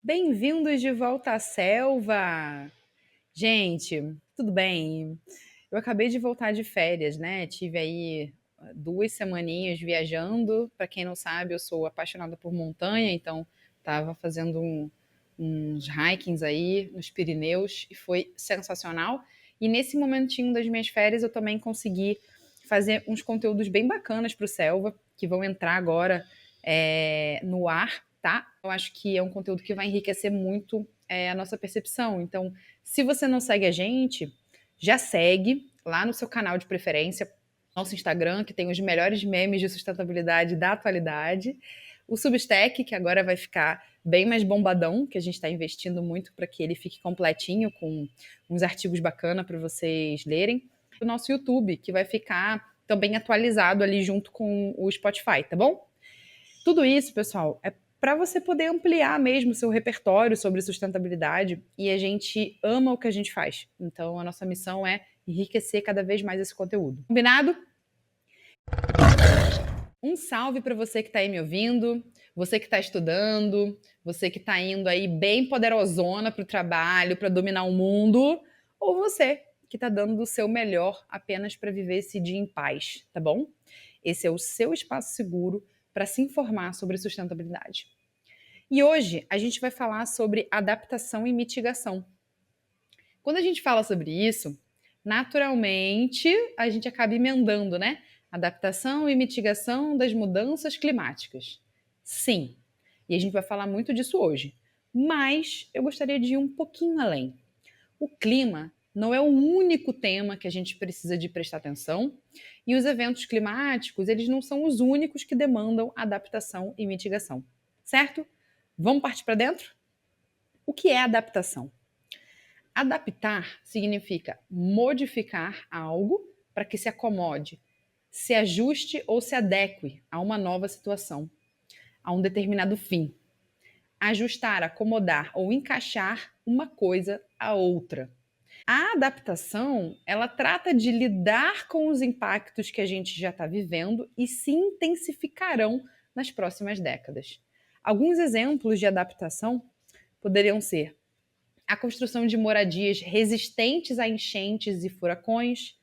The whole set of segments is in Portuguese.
Bem-vindos de volta à selva! Gente, tudo bem? Eu acabei de voltar de férias, né? Tive aí 2 semaninhas viajando. Para quem não sabe, eu sou apaixonada por montanha, então estava fazendo uns hikings aí nos Pirineus e foi sensacional. E nesse momentinho das minhas férias, eu também consegui fazer uns conteúdos bem bacanas para o Selva, que vão entrar agora no ar, tá? Eu acho que é um conteúdo que vai enriquecer muito a nossa percepção. Então, se você não segue a gente, já segue lá no seu canal de preferência, nosso Instagram, que tem os melhores memes de sustentabilidade da atualidade. O Substack, que agora vai ficar bem mais bombadão, que a gente está investindo muito para que ele fique completinho, com uns artigos bacanas para vocês lerem. O nosso YouTube, que vai ficar também atualizado ali junto com o Spotify, tá bom? Tudo isso, pessoal, é para você poder ampliar mesmo o seu repertório sobre sustentabilidade, e a gente ama o que a gente faz. Então, a nossa missão é enriquecer cada vez mais esse conteúdo. Combinado? Um salve para você que está aí me ouvindo, você que está estudando, você que está indo aí bem poderosona para o trabalho, para dominar o mundo, ou você que está dando do seu melhor apenas para viver esse dia em paz, tá bom? Esse é o seu espaço seguro para se informar sobre sustentabilidade. E hoje a gente vai falar sobre adaptação e mitigação. Quando a gente fala sobre isso, naturalmente a gente acaba emendando, né? Adaptação e mitigação das mudanças climáticas. Sim, e a gente vai falar muito disso hoje. Mas eu gostaria de ir um pouquinho além. O clima não é o único tema que a gente precisa de prestar atenção, e os eventos climáticos, eles não são os únicos que demandam adaptação e mitigação. Certo? Vamos partir para dentro? O que é adaptação? Adaptar significa modificar algo para que se acomode, se ajuste ou se adeque a uma nova situação, a um determinado fim. Ajustar, acomodar ou encaixar uma coisa a outra. A adaptação, ela trata de lidar com os impactos que a gente já está vivendo e se intensificarão nas próximas décadas. Alguns exemplos de adaptação poderiam ser a construção de moradias resistentes a enchentes e furacões,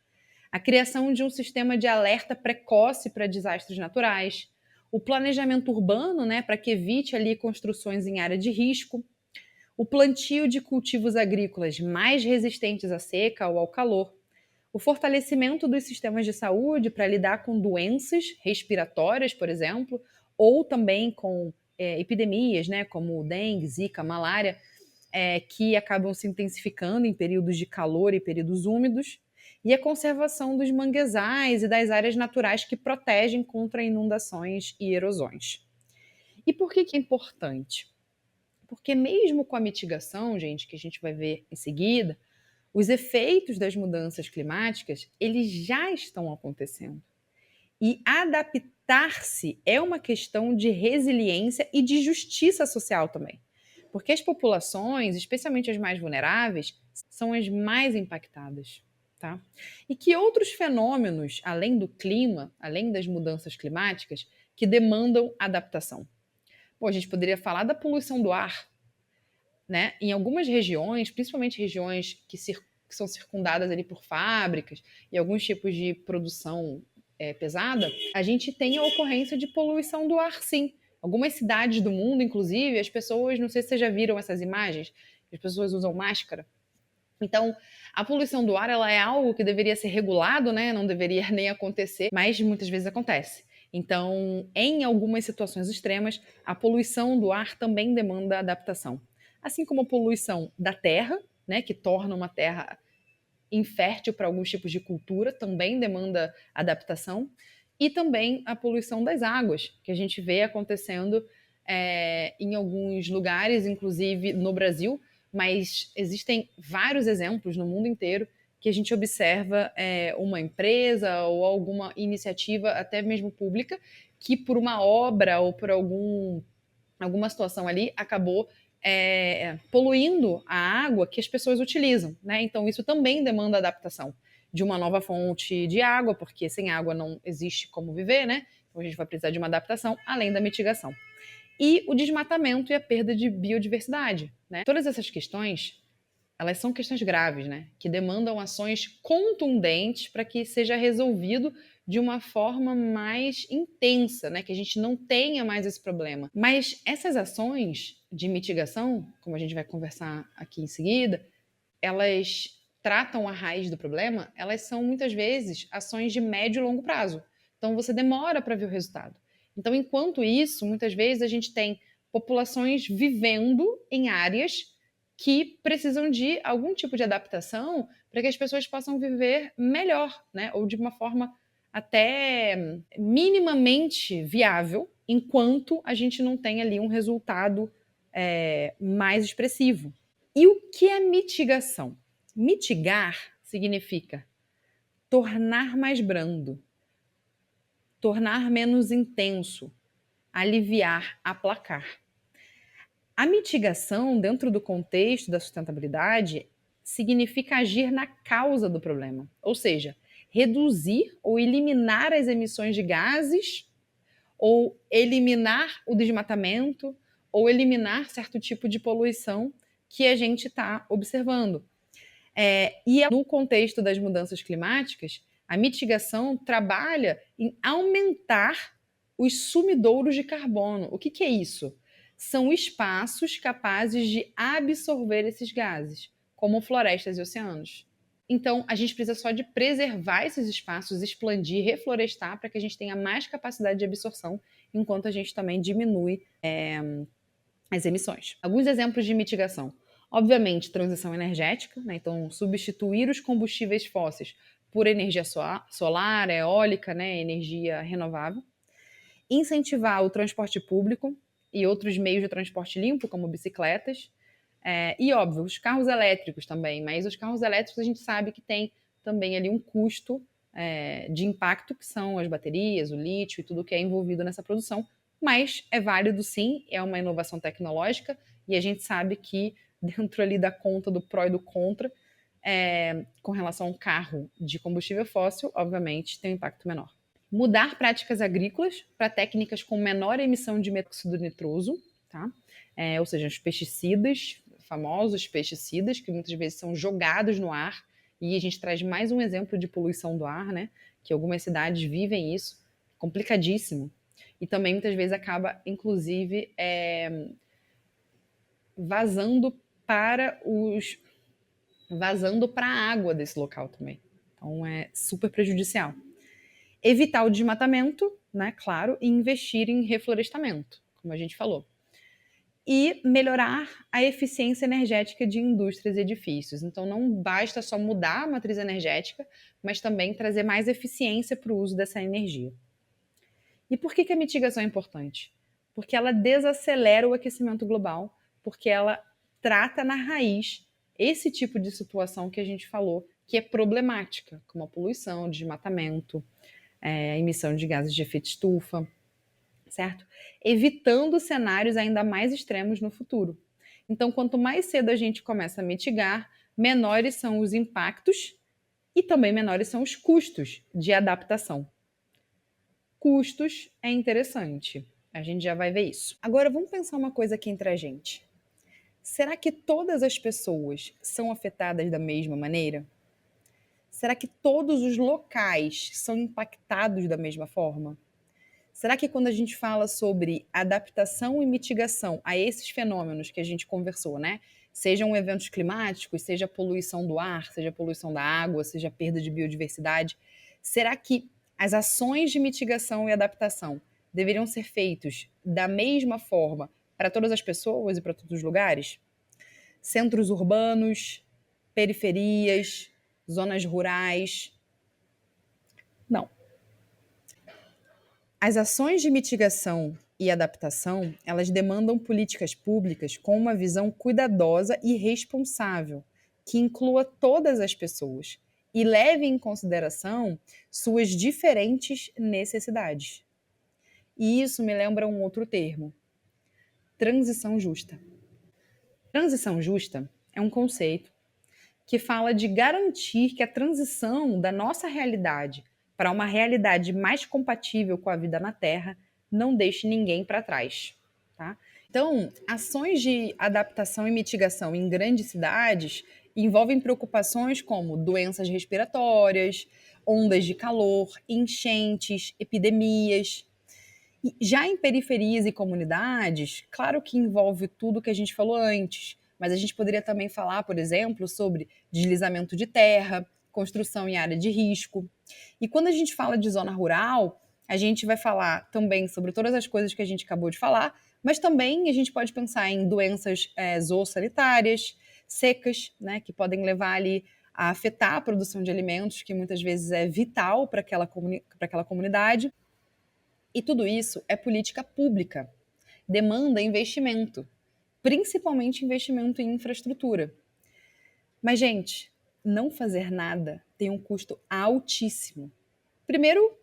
a criação de um sistema de alerta precoce para desastres naturais, o planejamento urbano, né, para que evite ali construções em área de risco, o plantio de cultivos agrícolas mais resistentes à seca ou ao calor, o fortalecimento dos sistemas de saúde para lidar com doenças respiratórias, por exemplo, ou também com epidemias, né, como dengue, zika, malária, que acabam se intensificando em períodos de calor e períodos úmidos, e a conservação dos manguezais e das áreas naturais que protegem contra inundações e erosões. E por que é importante? Porque mesmo com a mitigação, gente, que a gente vai ver em seguida, os efeitos das mudanças climáticas, eles já estão acontecendo. E adaptar-se é uma questão de resiliência e de justiça social também. Porque as populações, especialmente as mais vulneráveis, são as mais impactadas. Tá? E que outros fenômenos, além do clima, além das mudanças climáticas, que demandam adaptação? Bom, a gente poderia falar da poluição do ar, né? Em algumas regiões, principalmente regiões que são circundadas ali por fábricas e alguns tipos de produção pesada, a gente tem a ocorrência de poluição do ar, sim. Algumas cidades do mundo, inclusive, as pessoas, não sei se vocês já viram essas imagens, as pessoas usam máscara. Então, a poluição do ar, ela é algo que deveria ser regulado, né? Não deveria nem acontecer, mas muitas vezes acontece. Então, em algumas situações extremas, a poluição do ar também demanda adaptação. Assim como a poluição da terra, né, que torna uma terra infértil para alguns tipos de cultura, também demanda adaptação. E também a poluição das águas, que a gente vê acontecendo em alguns lugares, inclusive no Brasil, mas existem vários exemplos no mundo inteiro que a gente observa uma empresa ou alguma iniciativa, até mesmo pública, que por uma obra ou por alguma situação ali acabou poluindo a água que as pessoas utilizam, né? Então isso também demanda adaptação de uma nova fonte de água, porque sem água não existe como viver, né? Então a gente vai precisar de uma adaptação além da mitigação. e o desmatamento e a perda de biodiversidade, né? Todas essas questões, elas são questões graves, né? Que demandam ações contundentes para que seja resolvido de uma forma mais intensa, né? Que a gente não tenha mais esse problema. Mas essas ações de mitigação, como a gente vai conversar aqui em seguida, elas tratam a raiz do problema, elas são muitas vezes ações de médio e longo prazo. Então você demora para ver o resultado. Então, enquanto isso, muitas vezes a gente tem populações vivendo em áreas que precisam de algum tipo de adaptação para que as pessoas possam viver melhor, né? Ou de uma forma até minimamente viável, enquanto a gente não tem ali um resultado mais expressivo. E o que é mitigação? Mitigar significa tornar mais brando, tornar menos intenso, aliviar, aplacar. A mitigação, dentro do contexto da sustentabilidade, significa agir na causa do problema, ou seja, reduzir ou eliminar as emissões de gases, ou eliminar o desmatamento, ou eliminar certo tipo de poluição que a gente está observando. No contexto das mudanças climáticas, a mitigação trabalha em aumentar os sumidouros de carbono. O que é isso? São espaços capazes de absorver esses gases, como florestas e oceanos. Então, a gente precisa só de preservar esses espaços, expandir, reflorestar, para que a gente tenha mais capacidade de absorção, enquanto a gente também diminui as emissões. Alguns exemplos de mitigação. Obviamente, transição energética, né? Então, substituir os combustíveis fósseis por energia solar, eólica, né? Energia renovável. Incentivar o transporte público e outros meios de transporte limpo, como bicicletas. E, óbvio, os carros elétricos também, mas os carros elétricos a gente sabe que tem também ali um custo de impacto, que são as baterias, o lítio e tudo que é envolvido nessa produção, mas é válido sim, é uma inovação tecnológica e a gente sabe que dentro ali da conta do pró e do contra, com relação a um carro de combustível fóssil, obviamente tem um impacto menor. Mudar práticas agrícolas para técnicas com menor emissão de dióxido nitroso, tá? Ou seja, os pesticidas, famosos pesticidas, que muitas vezes são jogados no ar, e a gente traz mais um exemplo de poluição do ar, né? Que algumas cidades vivem isso, complicadíssimo. E também muitas vezes acaba, inclusive, vazando para a água desse local também. Então é super prejudicial. Evitar o desmatamento, né, claro, e investir em reflorestamento, como a gente falou. E melhorar a eficiência energética de indústrias e edifícios. Então não basta só mudar a matriz energética, mas também trazer mais eficiência para o uso dessa energia. E por que a mitigação é importante? Porque ela desacelera o aquecimento global, porque ela trata na raiz esse tipo de situação que a gente falou, que é problemática, como a poluição, desmatamento, a emissão de gases de efeito estufa, certo? Evitando cenários ainda mais extremos no futuro. Então, quanto mais cedo a gente começa a mitigar, menores são os impactos e também menores são os custos de adaptação. Custos é interessante. A gente já vai ver isso. Agora, vamos pensar uma coisa aqui entre a gente. Será que todas as pessoas são afetadas da mesma maneira? Será que todos os locais são impactados da mesma forma? Será que quando a gente fala sobre adaptação e mitigação a esses fenômenos que a gente conversou, né? Sejam eventos climáticos, seja poluição do ar, seja poluição da água, seja perda de biodiversidade, será que as ações de mitigação e adaptação deveriam ser feitas da mesma forma para todas as pessoas e para todos os lugares? Centros urbanos, periferias, zonas rurais? Não. As ações de mitigação e adaptação, elas demandam políticas públicas com uma visão cuidadosa e responsável, que inclua todas as pessoas e leve em consideração suas diferentes necessidades. E isso me lembra um outro termo: transição justa. Transição justa é um conceito que fala de garantir que a transição da nossa realidade para uma realidade mais compatível com a vida na Terra não deixe ninguém para trás. tá? Então, ações de adaptação e mitigação em grandes cidades envolvem preocupações como doenças respiratórias, ondas de calor, enchentes, epidemias. E já em periferias e comunidades, claro que envolve tudo que a gente falou antes, mas a gente poderia também falar, por exemplo, sobre deslizamento de terra, construção em área de risco. E quando a gente fala de zona rural, a gente vai falar também sobre todas as coisas que a gente acabou de falar, mas também a gente pode pensar em doenças zoossanitárias, secas, né, que podem levar ali a afetar a produção de alimentos, que muitas vezes é vital para aquela comunidade. E tudo isso é política pública, demanda investimento, principalmente investimento em infraestrutura. Mas, gente, não fazer nada tem um custo altíssimo. Primeiro,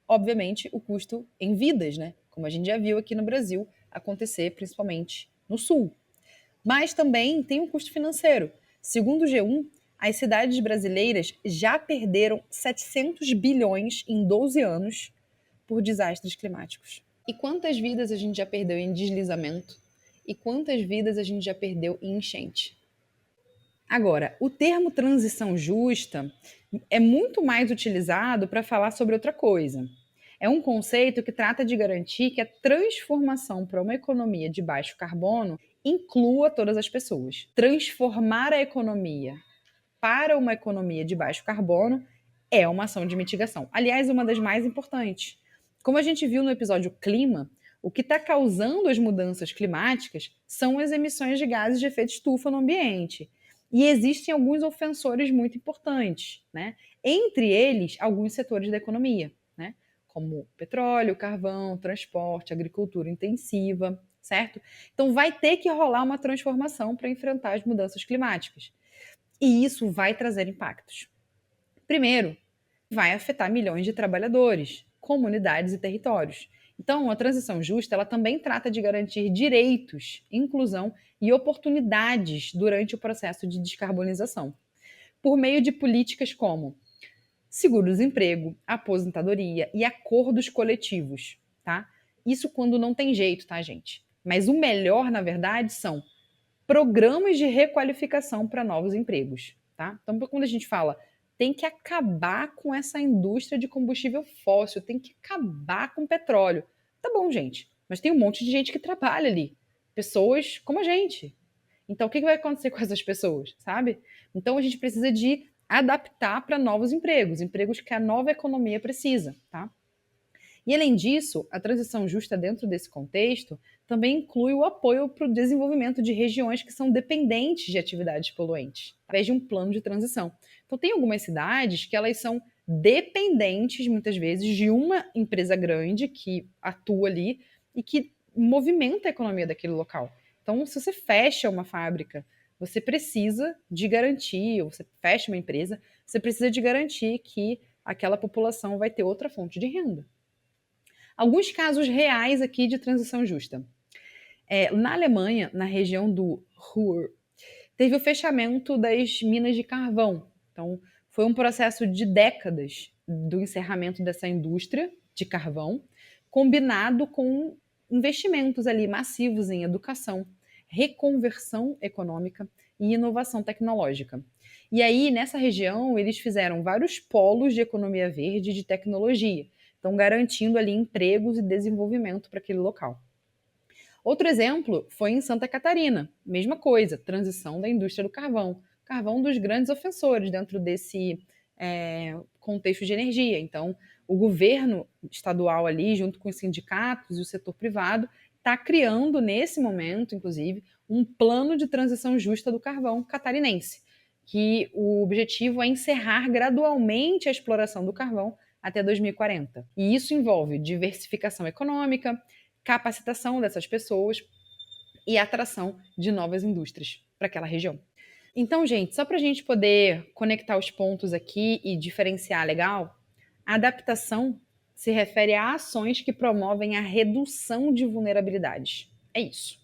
obviamente, o custo em vidas, né? Como a gente já viu aqui no Brasil acontecer, principalmente no Sul. Mas também tem um custo financeiro. Segundo o G1, as cidades brasileiras já perderam 700 bilhões em 12 anos por desastres climáticos. E quantas vidas a gente já perdeu em deslizamento? E quantas vidas a gente já perdeu em enchente? Agora, o termo transição justa é muito mais utilizado para falar sobre outra coisa. É um conceito que trata de garantir que a transformação para uma economia de baixo carbono inclua todas as pessoas. Transformar a economia para uma economia de baixo carbono é uma ação de mitigação. Aliás, uma das mais importantes. Como a gente viu no episódio Clima, o que está causando as mudanças climáticas são as emissões de gases de efeito estufa no ambiente. E existem alguns ofensores muito importantes, né? Entre eles, alguns setores da economia, né? Como petróleo, carvão, transporte, agricultura intensiva, certo? Então vai ter que rolar uma transformação para enfrentar as mudanças climáticas. E isso vai trazer impactos. Primeiro, vai afetar milhões de trabalhadores, comunidades e territórios. Então, a transição justa, ela também trata de garantir direitos, inclusão e oportunidades durante o processo de descarbonização, por meio de políticas como seguro-desemprego, aposentadoria e acordos coletivos, tá? Isso quando não tem jeito, tá, gente? Mas o melhor, na verdade, são programas de requalificação para novos empregos, tá? Então, quando a gente fala tem que acabar com essa indústria de combustível fóssil, tem que acabar com o petróleo. Tá bom, gente, mas tem um monte de gente que trabalha ali, pessoas como a gente. Então, o que vai acontecer com essas pessoas, sabe? Então, a gente precisa de adaptar para novos empregos, empregos que a nova economia precisa, tá? E além disso, a transição justa dentro desse contexto também inclui o apoio para o desenvolvimento de regiões que são dependentes de atividades poluentes, através de um plano de transição. Então, tem algumas cidades que elas são dependentes, muitas vezes, de uma empresa grande que atua ali e que movimenta a economia daquele local. Então, se você fecha uma fábrica, você precisa de garantir, ou você fecha uma empresa, você precisa de garantir que aquela população vai ter outra fonte de renda. Alguns casos reais aqui de transição justa. Na Alemanha, na região do Ruhr, teve o fechamento das minas de carvão. Então, foi um processo de décadas do encerramento dessa indústria de carvão, combinado com investimentos ali massivos em educação, reconversão econômica e inovação tecnológica. E aí, nessa região, eles fizeram vários polos de economia verde e de tecnologia, então garantindo ali empregos e desenvolvimento para aquele local. Outro exemplo foi em Santa Catarina, mesma coisa, transição da indústria do carvão. Carvão dos grandes ofensores dentro desse contexto de energia. Então, o governo estadual ali, junto com os sindicatos e o setor privado, está criando, nesse momento, inclusive, um plano de transição justa do carvão catarinense, que o objetivo é encerrar gradualmente a exploração do carvão até 2040. E isso envolve diversificação econômica, capacitação dessas pessoas e atração de novas indústrias para aquela região. Então, gente, só para a gente poder conectar os pontos aqui e diferenciar legal, a adaptação se refere a ações que promovem a redução de vulnerabilidades. É isso.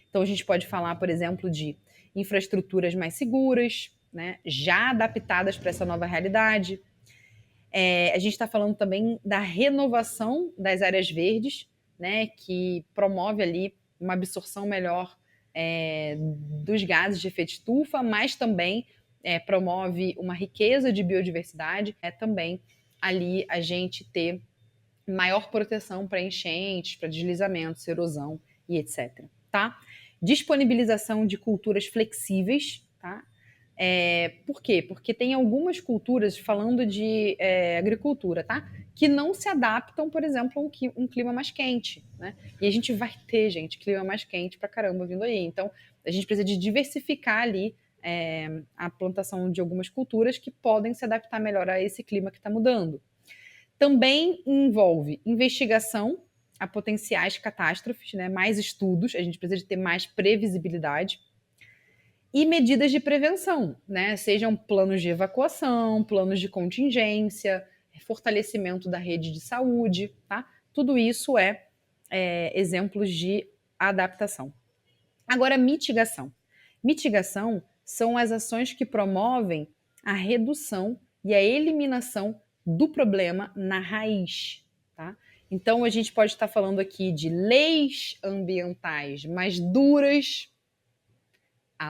Então, a gente pode falar, por exemplo, de infraestruturas mais seguras, né, já adaptadas para essa nova realidade. A gente está falando também da renovação das áreas verdes, né, que promove ali uma absorção melhor dos gases de efeito estufa, mas também promove uma riqueza de biodiversidade, também ali a gente ter maior proteção para enchentes, para deslizamentos, erosão e etc. Tá? Disponibilização de culturas flexíveis, tá? Por quê? Porque tem algumas culturas, falando de agricultura, tá? Que não se adaptam, por exemplo, a um clima mais quente, né? E a gente vai ter, gente, clima mais quente pra caramba vindo aí. Então, a gente precisa de diversificar ali a plantação de algumas culturas que podem se adaptar melhor a esse clima que está mudando. Também envolve investigação a potenciais catástrofes, né? Mais estudos, a gente precisa de ter mais previsibilidade e medidas de prevenção, né? Sejam planos de evacuação, planos de contingência, fortalecimento da rede de saúde, tá? Tudo isso exemplos de adaptação. Agora, mitigação. Mitigação são as ações que promovem a redução e a eliminação do problema na raiz, tá? Então, a gente pode estar falando aqui de leis ambientais mais duras.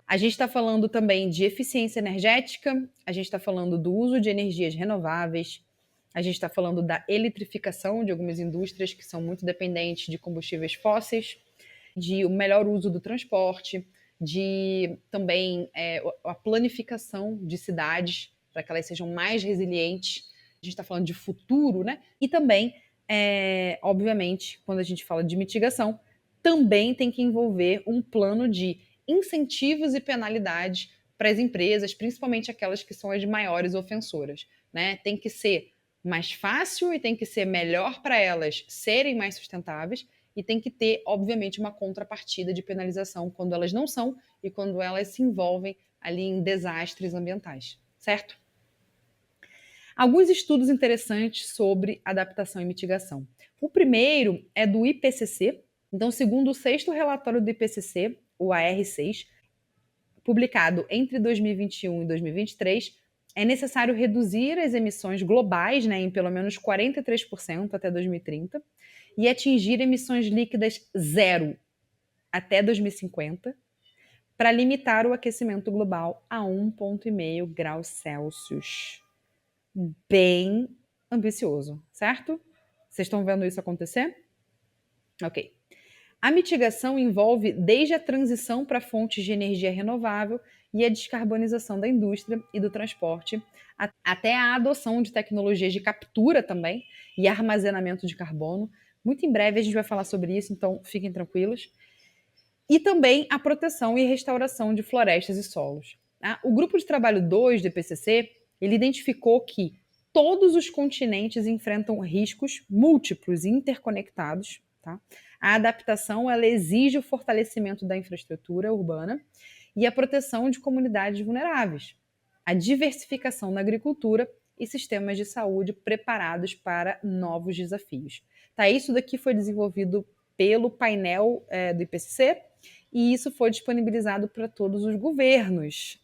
A gente está falando também de eficiência energética, a gente está falando do uso de energias renováveis, a gente está falando da eletrificação de algumas indústrias que são muito dependentes de combustíveis fósseis, de o melhor uso do transporte, de também a planificação de cidades para que elas sejam mais resilientes. A gente está falando de futuro, né? E também, obviamente, quando a gente fala de mitigação, também tem que envolver um plano de incentivos e penalidades para as empresas, principalmente aquelas que são as maiores ofensoras, né? Tem que ser mais fácil e tem que ser melhor para elas serem mais sustentáveis e tem que ter, obviamente, uma contrapartida de penalização quando elas não são e quando elas se envolvem ali em desastres ambientais, certo? Alguns estudos interessantes sobre adaptação e mitigação. O primeiro é do IPCC. Então, segundo o sexto relatório do IPCC, o AR6, publicado entre 2021 e 2023, é necessário reduzir as emissões globais, né, em pelo menos 43% até 2030 e atingir emissões líquidas zero até 2050 para limitar o aquecimento global a 1,5 graus Celsius. Bem ambicioso, certo? Vocês estão vendo isso acontecer? Ok. A mitigação envolve desde a transição para fontes de energia renovável e a descarbonização da indústria e do transporte, até a adoção de tecnologias de captura também e armazenamento de carbono. Muito em breve a gente vai falar sobre isso, então fiquem tranquilos. E também a proteção e restauração de florestas e solos. O grupo de trabalho 2 do IPCC, ele identificou que todos os continentes enfrentam riscos múltiplos e interconectados, tá? A adaptação, ela exige o fortalecimento da infraestrutura urbana e a proteção de comunidades vulneráveis, a diversificação na agricultura e sistemas de saúde preparados para novos desafios. Tá? Isso daqui foi desenvolvido pelo painel do IPCC e isso foi disponibilizado para todos os governos.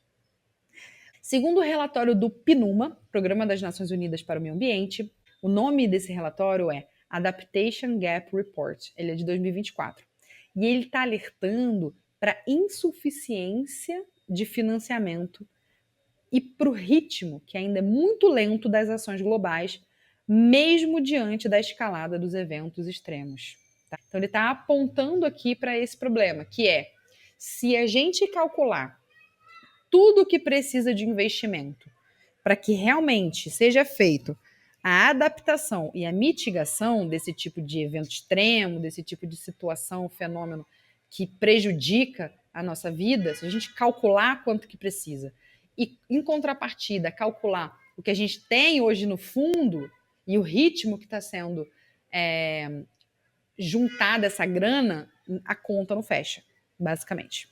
Segundo o relatório do PNUMA, Programa das Nações Unidas para o Meio Ambiente, o nome desse relatório é Adaptation Gap Report, ele é de 2024. E ele está alertando para insuficiência de financiamento e para o ritmo, que ainda é muito lento, das ações globais, mesmo diante da escalada dos eventos extremos. Tá? Então ele está apontando aqui para esse problema, que é, se a gente calcular tudo que precisa de investimento para que realmente seja feito a adaptação e a mitigação desse tipo de evento extremo, desse tipo de situação, fenômeno que prejudica a nossa vida, se a gente calcular quanto que precisa e, em contrapartida, calcular o que a gente tem hoje no fundo e o ritmo que está sendo juntada essa grana, a conta não fecha, basicamente.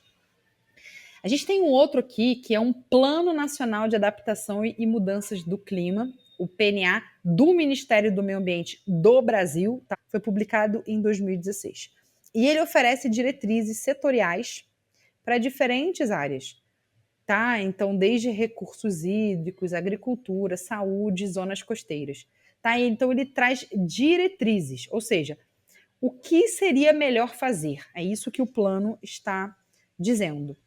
A gente tem um outro aqui, que é um Plano Nacional de Adaptação e Mudanças do Clima, o PNA, do Ministério do Meio Ambiente do Brasil, tá? Foi publicado em 2016. E ele oferece diretrizes setoriais para diferentes áreas, tá? Então, desde recursos hídricos, agricultura, saúde, zonas costeiras, tá? Então, ele traz diretrizes, ou seja, O que seria melhor fazer? É isso que o plano está dizendo.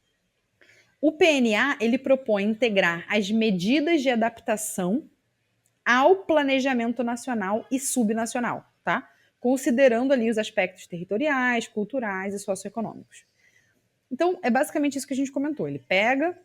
O PNA, ele propõe integrar as medidas de adaptação ao planejamento nacional e subnacional, tá? Considerando ali os aspectos territoriais, culturais e socioeconômicos. Então, é basicamente isso que a gente comentou. Ele pega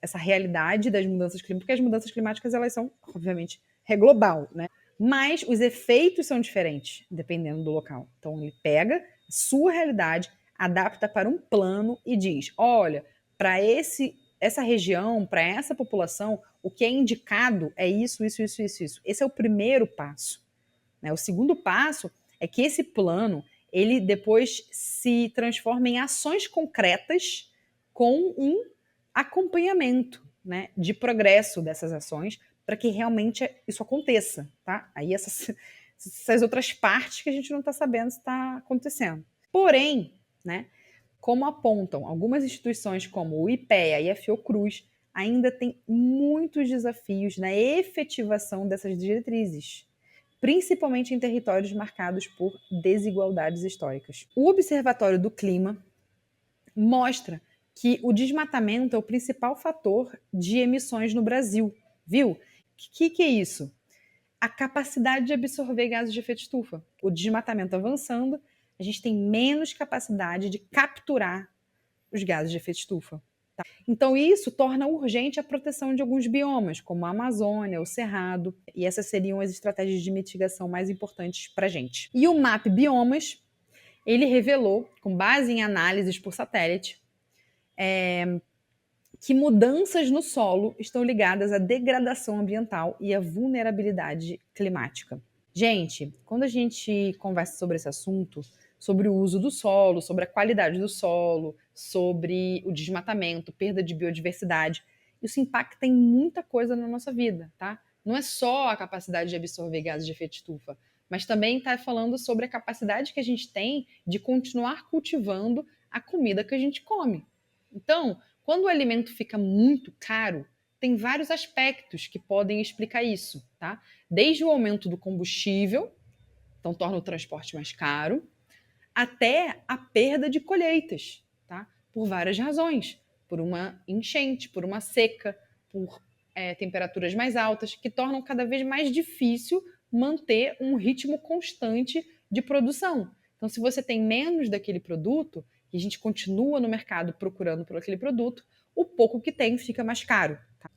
essa realidade das mudanças climáticas, porque as mudanças climáticas, elas são, obviamente, global, né? Mas os efeitos são diferentes, dependendo do local. Então, ele pega sua realidade, adapta para um plano e diz, olha, para essa região, para essa população, o que é indicado é isso, isso, isso, isso, isso. Esse é o primeiro passo. Né? O segundo passo é que esse plano, ele depois se transforma em ações concretas com um acompanhamento, né, de progresso dessas ações para que realmente isso aconteça, tá? Aí essas outras partes que a gente não está sabendo se está acontecendo. Porém, né, como apontam algumas instituições como o IPEA e a Fiocruz, ainda tem muitos desafios na efetivação dessas diretrizes, principalmente em territórios marcados por desigualdades históricas. O Observatório do Clima mostra que o desmatamento é o principal fator de emissões no Brasil. Viu? O que é isso? A capacidade de absorver gases de efeito estufa. O desmatamento avançando, a gente tem menos capacidade de capturar os gases de efeito estufa. Tá? Então, isso torna urgente a proteção de alguns biomas, como a Amazônia, o Cerrado, e essas seriam as estratégias de mitigação mais importantes para a gente. E o MAP Biomas, ele revelou, com base em análises por satélite, que mudanças no solo estão ligadas à degradação ambiental e à vulnerabilidade climática. Gente, quando a gente conversa sobre esse assunto, sobre o uso do solo, sobre a qualidade do solo, sobre o desmatamento, perda de biodiversidade, isso impacta em muita coisa na nossa vida, tá? Não é só a capacidade de absorver gases de efeito estufa, mas também está falando sobre a capacidade que a gente tem de continuar cultivando a comida que a gente come. Então, quando o alimento fica muito caro, tem vários aspectos que podem explicar isso, tá? Desde o aumento do combustível, então torna o transporte mais caro, até a perda de colheitas, tá? Por várias razões. Por uma enchente, por uma seca, por temperaturas mais altas, que tornam cada vez mais difícil manter um ritmo constante de produção. Então, se você tem menos daquele produto, e a gente continua no mercado procurando por aquele produto, o pouco que tem fica mais caro. Tá?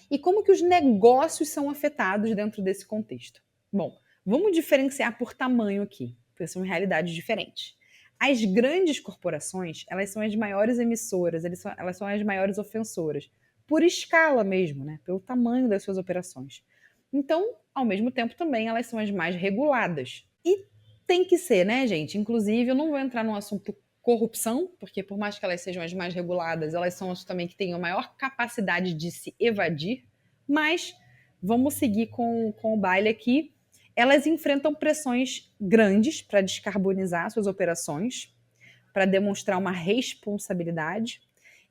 E como que os negócios são afetados dentro desse contexto? Bom, vamos diferenciar por tamanho aqui, porque são realidades diferentes. As grandes corporações, elas são as maiores emissoras, elas são as maiores ofensoras, por escala mesmo, né? Pelo tamanho das suas operações. Então, ao mesmo tempo, também elas são as mais reguladas. E tem que ser, né, gente? Inclusive, eu não vou entrar no assunto corrupção, porque por mais que elas sejam as mais reguladas, elas são as também que têm a maior capacidade de se evadir, mas vamos seguir com o baile aqui. Elas enfrentam pressões grandes para descarbonizar suas operações, para demonstrar uma responsabilidade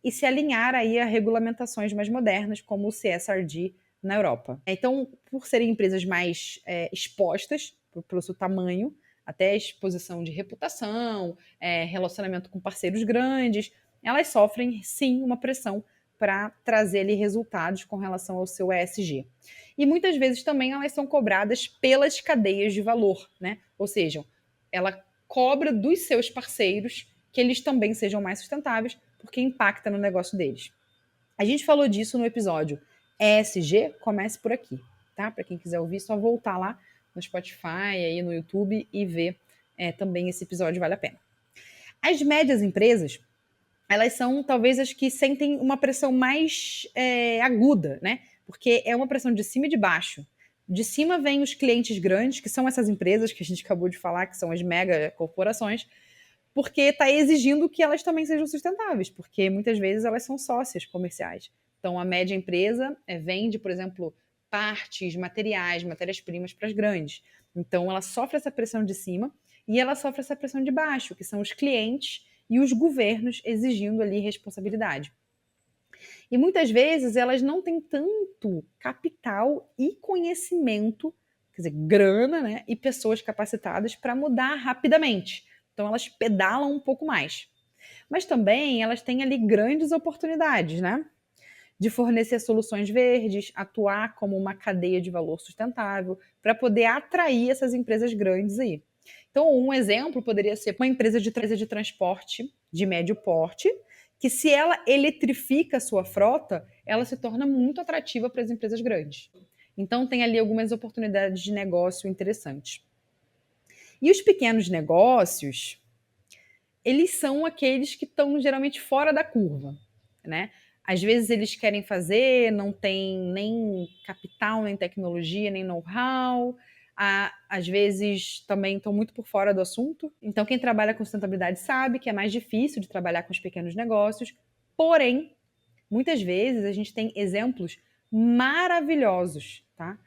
e se alinhar aí a regulamentações mais modernas, como o CSRD na Europa. Então, por serem empresas mais expostas pelo seu tamanho, até exposição de reputação, relacionamento com parceiros grandes, elas sofrem sim uma pressão para trazer ali resultados com relação ao seu ESG. E muitas vezes também elas são cobradas pelas cadeias de valor, né? Ou seja, ela cobra dos seus parceiros que eles também sejam mais sustentáveis, porque impacta no negócio deles. A gente falou disso no episódio ESG, comece por aqui, tá? Para quem quiser ouvir, só voltar lá no Spotify, aí no YouTube e ver também esse episódio, vale a pena. As médias empresas, elas são talvez as que sentem uma pressão mais aguda, né? Porque é uma pressão de cima e de baixo. De cima vem os clientes grandes, que são essas empresas que a gente acabou de falar, que são as mega corporações, porque está exigindo que elas também sejam sustentáveis, porque muitas vezes elas são sócias comerciais. Então, a média empresa vende, por exemplo, partes, materiais, matérias-primas para as grandes. Então, ela sofre essa pressão de cima e ela sofre essa pressão de baixo, que são os clientes e os governos exigindo ali responsabilidade. E muitas vezes elas não têm tanto capital e conhecimento quer dizer, grana, né, e pessoas capacitadas para mudar rapidamente. Então elas pedalam um pouco mais. Mas também elas têm ali grandes oportunidades, né? De fornecer soluções verdes, atuar como uma cadeia de valor sustentável, para poder atrair essas empresas grandes aí. Então, um exemplo poderia ser uma empresa de transporte de médio porte, que se ela eletrifica a sua frota, ela se torna muito atrativa para as empresas grandes. Então, tem ali algumas oportunidades de negócio interessantes. E os pequenos negócios, eles são aqueles que estão geralmente fora da curva, né? Às vezes eles querem fazer, não tem nem capital, nem tecnologia, nem know-how. Às vezes também estão muito por fora do assunto. Então, quem trabalha com sustentabilidade sabe que é mais difícil de trabalhar com os pequenos negócios. Porém, muitas vezes a gente tem exemplos maravilhosos, tá?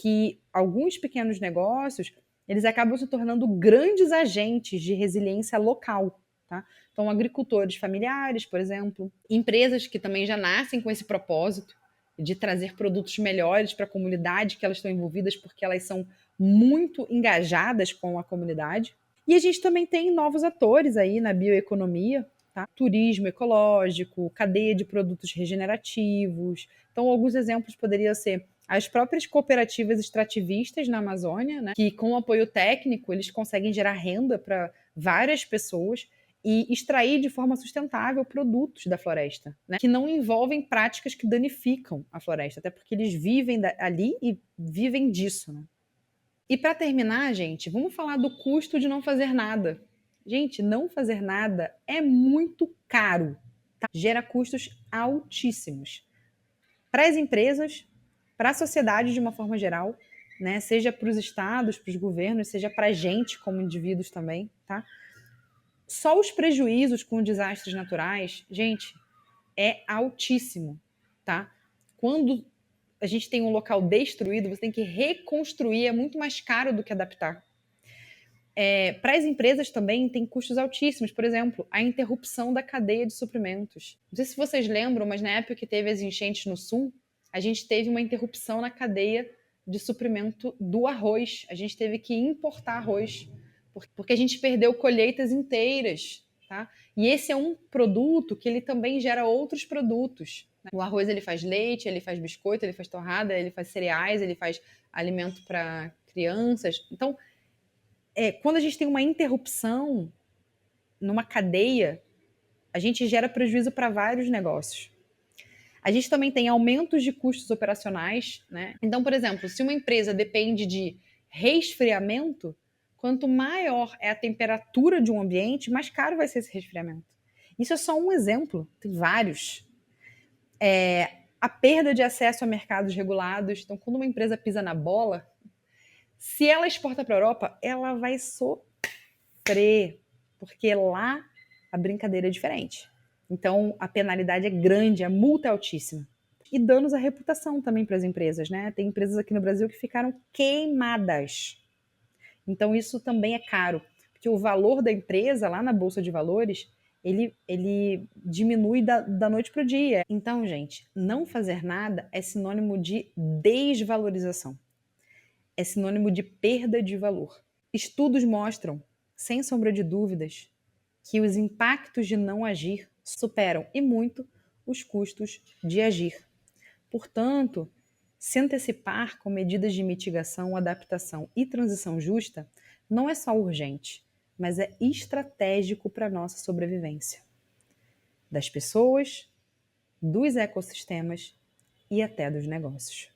Que alguns pequenos negócios, eles acabam se tornando grandes agentes de resiliência local. Tá? Então, agricultores familiares, por exemplo, empresas que também já nascem com esse propósito de trazer produtos melhores para a comunidade que elas estão envolvidas, porque elas são muito engajadas com a comunidade. E a gente também tem novos atores aí na bioeconomia, tá? Turismo ecológico, cadeia de produtos regenerativos. Então, alguns exemplos poderiam ser as próprias cooperativas extrativistas na Amazônia, né? Que com apoio técnico eles conseguem gerar renda para várias pessoas e extrair de forma sustentável produtos da floresta, né? Que não envolvem práticas que danificam a floresta, até porque eles vivem ali e vivem disso, né? E para terminar, gente, vamos falar do custo de não fazer nada. Gente, não fazer nada é muito caro, tá? Gera custos altíssimos para as empresas, para a sociedade de uma forma geral, né? Seja para os estados, para os governos, seja para a gente como indivíduos também, tá? Só os prejuízos com desastres naturais, gente, é altíssimo, tá? Quando a gente tem um local destruído, você tem que reconstruir, é muito mais caro do que adaptar. Para as empresas também tem custos altíssimos, por exemplo, a interrupção da cadeia de suprimentos. Não sei se vocês lembram, mas na época que teve as enchentes no sul, a gente teve uma interrupção na cadeia de suprimento do arroz. A gente teve que importar arroz, porque a gente perdeu colheitas inteiras, tá? E esse é um produto que ele também gera outros produtos. O arroz ele faz leite, ele faz biscoito, ele faz torrada, ele faz cereais, ele faz alimento para crianças. Então, quando a gente tem uma interrupção numa cadeia, a gente gera prejuízo para vários negócios. A gente também tem aumentos de custos operacionais, né? Então, por exemplo, se uma empresa depende de resfriamento, quanto maior é a temperatura de um ambiente, mais caro vai ser esse resfriamento. Isso é só um exemplo, tem vários. A perda de acesso a mercados regulados. Então, quando uma empresa pisa na bola, se ela exporta para a Europa, ela vai sofrer, porque lá a brincadeira é diferente. Então, a penalidade é grande, a multa é altíssima. E danos à reputação também para as empresas, né? Tem empresas aqui no Brasil que ficaram queimadas. Então, isso também é caro, porque o valor da empresa lá na Bolsa de Valores, ele diminui da noite para o dia. Então, gente, não fazer nada é sinônimo de desvalorização. É sinônimo de perda de valor. Estudos mostram, sem sombra de dúvidas, que os impactos de não agir superam e muito os custos de agir. Portanto, se antecipar com medidas de mitigação, adaptação e transição justa não é só urgente, mas é estratégico para a nossa sobrevivência. Das pessoas, dos ecossistemas e até dos negócios.